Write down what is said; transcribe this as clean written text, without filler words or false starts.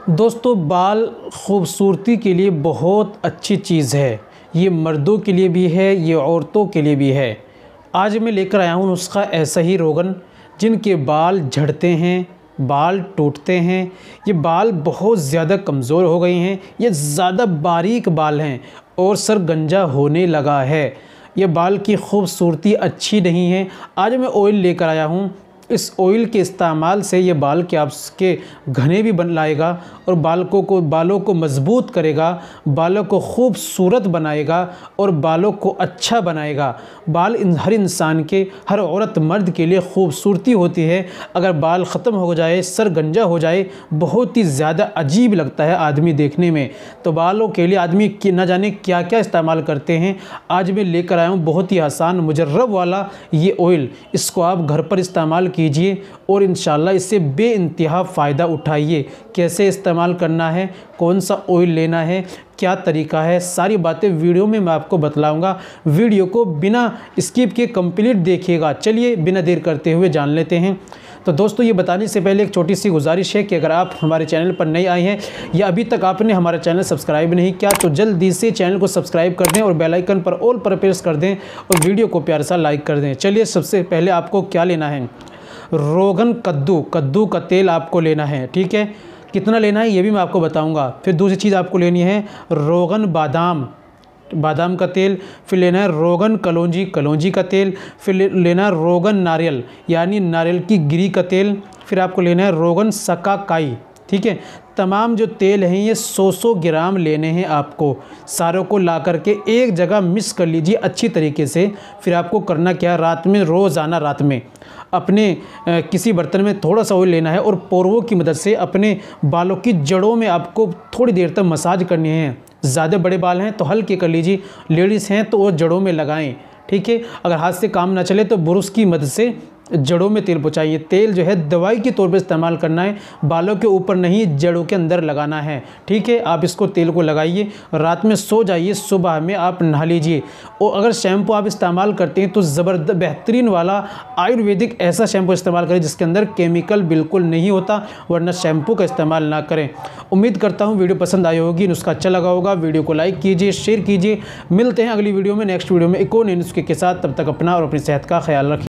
दोस्तों, बाल खूबसूरती के लिए बहुत अच्छी चीज़ है। ये मर्दों के लिए भी है, ये औरतों के लिए भी है। आज मैं लेकर आया हूँ नुस्खा ऐसा ही रोगन, जिनके बाल झड़ते हैं, बाल टूटते हैं, ये बाल बहुत ज़्यादा कमज़ोर हो गए हैं, ये ज़्यादा बारीक बाल हैं और सर गंजा होने लगा है। ये बाल की खूबसूरती अच्छी नहीं है। आज मैं ऑयल लेकर आया हूँ। इस ऑयल के इस्तेमाल से ये बाल के आपके घने भी बन लाएगा और बालों को मजबूत करेगा, बालों को खूबसूरत बनाएगा और बालों को अच्छा बनाएगा। बाल हर इंसान के, हर औरत मर्द के लिए खूबसूरती होती है। अगर बाल ख़त्म हो जाए, सर गंजा हो जाए, बहुत ही ज़्यादा अजीब लगता है आदमी देखने में। तो बालों के लिए आदमी न जाने क्या क्या इस्तेमाल करते हैं। आज मैं लेकर आया हूँ बहुत ही आसान मुजर्रब वाला ये ऑयल। इसको आप घर पर इस्तेमाल कीजिए और इंशाल्लाह इससे बेइंतहा फ़ायदा उठाइए। कैसे इस्तेमाल करना है, कौन सा ऑयल लेना है, क्या तरीका है, सारी बातें वीडियो में मैं आपको बतलाऊंगा। वीडियो को बिना स्किप के कंप्लीट देखिएगा। चलिए बिना देर करते हुए जान लेते हैं। तो दोस्तों, ये बताने से पहले एक छोटी सी गुजारिश है कि अगर आप हमारे चैनल पर नए आए हैं या अभी तक आपने हमारा चैनल सब्सक्राइब नहीं किया तो जल्दी से चैनल को सब्सक्राइब कर दें और बेल आइकन पर ऑल पर प्रेस कर दें और वीडियो को प्यार सा लाइक कर दें। चलिए, सबसे पहले आपको क्या लेना है, रोगन कद्दू का तेल आपको लेना है। ठीक है, कितना लेना है ये भी मैं आपको बताऊंगा। फिर दूसरी चीज़ आपको लेनी है रोगन बादाम का तेल। फिर लेना है रोगन कलौंजी का तेल। फिर लेना है रोगन नारियल यानी नारियल की गिरी का तेल। फिर आपको लेना है रोगन सकाकाई। ठीक है, तमाम जो तेल हैं ये 100 ग्राम लेने हैं आपको। सारों को ला करके एक जगह मिक्स कर लीजिए अच्छी तरीके से। फिर आपको करना क्या, रात में रोज़ाना रात में अपने किसी बर्तन में थोड़ा सा ऑयल लेना है और पोरवों की मदद से अपने बालों की जड़ों में आपको थोड़ी देर तक मसाज करनी है। ज़्यादा बड़े बाल हैं तो हल्के कर लीजिए, लेडीज़ हैं तो वो जड़ों में लगाएं। ठीक है, अगर हाथ से काम ना चले तो ब्रश की मदद से जड़ों में तेल पहुँचाइए। तेल जो है दवाई के तौर पर इस्तेमाल करना है, बालों के ऊपर नहीं, जड़ों के अंदर लगाना है। ठीक है, आप इसको तेल को लगाइए, रात में सो जाइए, सुबह में आप नहा लीजिए। और अगर शैम्पू आप इस्तेमाल करते हैं तो ज़बरदस्त बेहतरीन वाला आयुर्वेदिक ऐसा शैम्पू इस्तेमाल करें जिसके अंदर केमिकल बिल्कुल नहीं होता, वरना शैम्पू का इस्तेमाल ना करें। उम्मीद करता हूँ वीडियो पसंद आई होगी, नुस्खा अच्छा लगा होगा। वीडियो को लाइक कीजिए, शेयर कीजिए। मिलते हैं अगली वीडियो में, नेक्स्ट वीडियो में एक और नए नुस्खे के साथ। तब तक अपना और अपनी सेहत का ख्याल रखिए।